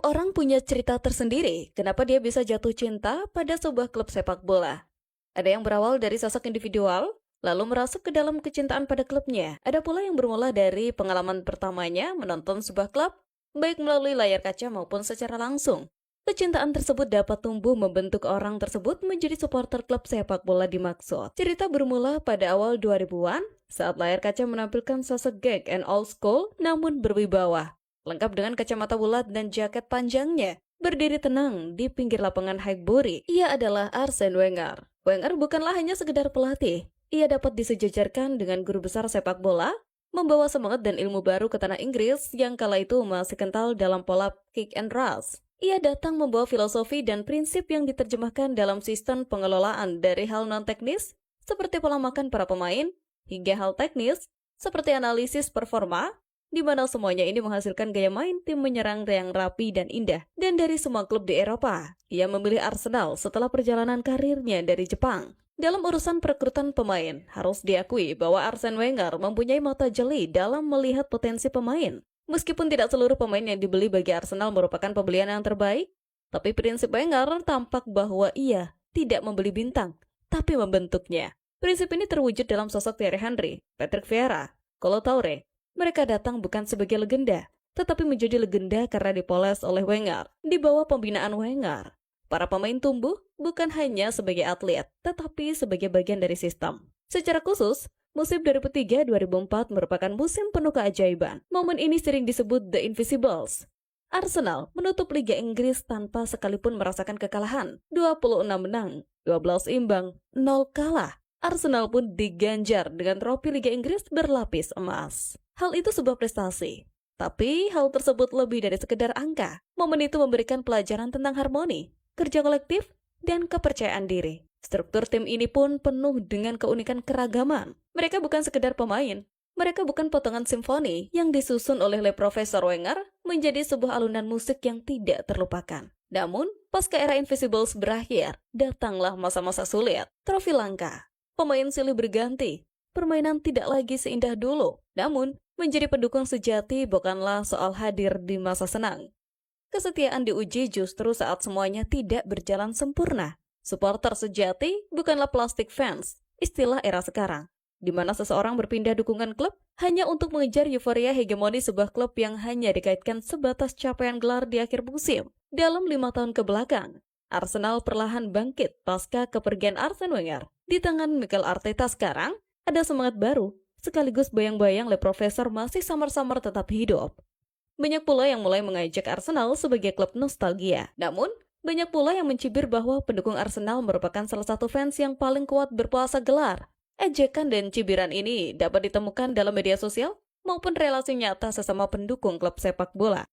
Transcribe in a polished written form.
Setiap orang punya cerita tersendiri kenapa dia bisa jatuh cinta pada sebuah klub sepak bola. Ada yang berawal dari sosok individual, lalu merasuk ke dalam kecintaan pada klubnya. Ada pula yang bermula dari pengalaman pertamanya menonton sebuah klub, baik melalui layar kaca maupun secara langsung. Kecintaan tersebut dapat tumbuh membentuk orang tersebut menjadi supporter klub sepak bola dimaksud. Cerita bermula pada awal 2000-an saat layar kaca menampilkan sosok gag and old school namun berwibawa, lengkap dengan kacamata bulat dan jaket panjangnya, berdiri tenang di pinggir lapangan Highbury. Ia adalah Arsene Wenger. Wenger bukanlah hanya sekedar pelatih. Ia dapat disejajarkan dengan guru besar sepak bola, membawa semangat dan ilmu baru ke tanah Inggris yang kala itu masih kental dalam pola kick and rush. Ia datang membawa filosofi dan prinsip yang diterjemahkan dalam sistem pengelolaan dari hal non-teknis, seperti pola makan para pemain, hingga hal teknis, seperti analisis performa, di mana semuanya ini menghasilkan gaya main tim menyerang yang rapi dan indah. Dan dari semua klub di Eropa, ia memilih Arsenal setelah perjalanan karirnya dari Jepang. Dalam urusan perekrutan pemain, harus diakui bahwa Arsene Wenger mempunyai mata jeli dalam melihat potensi pemain. Meskipun tidak seluruh pemain yang dibeli bagi Arsenal merupakan pembelian yang terbaik, tapi prinsip Wenger tampak bahwa ia tidak membeli bintang, tapi membentuknya. Prinsip ini terwujud dalam sosok Thierry Henry, Patrick Vieira, Kolo Touré. Mereka datang bukan sebagai legenda, tetapi menjadi legenda karena dipoles oleh Wenger. Di bawah pembinaan Wenger, para pemain tumbuh bukan hanya sebagai atlet, tetapi sebagai bagian dari sistem. Secara khusus, musim 2003-2004 merupakan musim penuh keajaiban. Momen ini sering disebut The Invisibles. Arsenal menutup Liga Inggris tanpa sekalipun merasakan kekalahan. 26 menang, 12 imbang, 0 kalah. Arsenal pun diganjar dengan trofi Liga Inggris berlapis emas. Hal itu sebuah prestasi. Tapi hal tersebut lebih dari sekedar angka. Momen itu memberikan pelajaran tentang harmoni, kerja kolektif, dan kepercayaan diri. Struktur tim ini pun penuh dengan keunikan keragaman. Mereka bukan sekedar pemain. Mereka bukan potongan simfoni yang disusun oleh Profesor Wenger menjadi sebuah alunan musik yang tidak terlupakan. Namun, pasca era Invisibles berakhir, datanglah masa-masa sulit. Trofi langka, pemain silih berganti, permainan tidak lagi seindah dulu. Namun, menjadi pendukung sejati bukanlah soal hadir di masa senang. Kesetiaan diuji justru saat semuanya tidak berjalan sempurna. Supporter sejati bukanlah plastic fans, istilah era sekarang, di mana seseorang berpindah dukungan klub hanya untuk mengejar euforia hegemoni sebuah klub yang hanya dikaitkan sebatas capaian gelar di akhir musim. Dalam 5 tahun kebelakang, Arsenal perlahan bangkit pasca kepergian Arsene Wenger. Di tangan Mikel Arteta sekarang, ada semangat baru, sekaligus bayang-bayang Profesor masih samar-samar tetap hidup. Banyak pula yang mulai mengajak Arsenal sebagai klub nostalgia. Namun, banyak pula yang mencibir bahwa pendukung Arsenal merupakan salah satu fans yang paling kuat berpuasa gelar. Ejekan dan cibiran ini dapat ditemukan dalam media sosial maupun relasi nyata sesama pendukung klub sepak bola.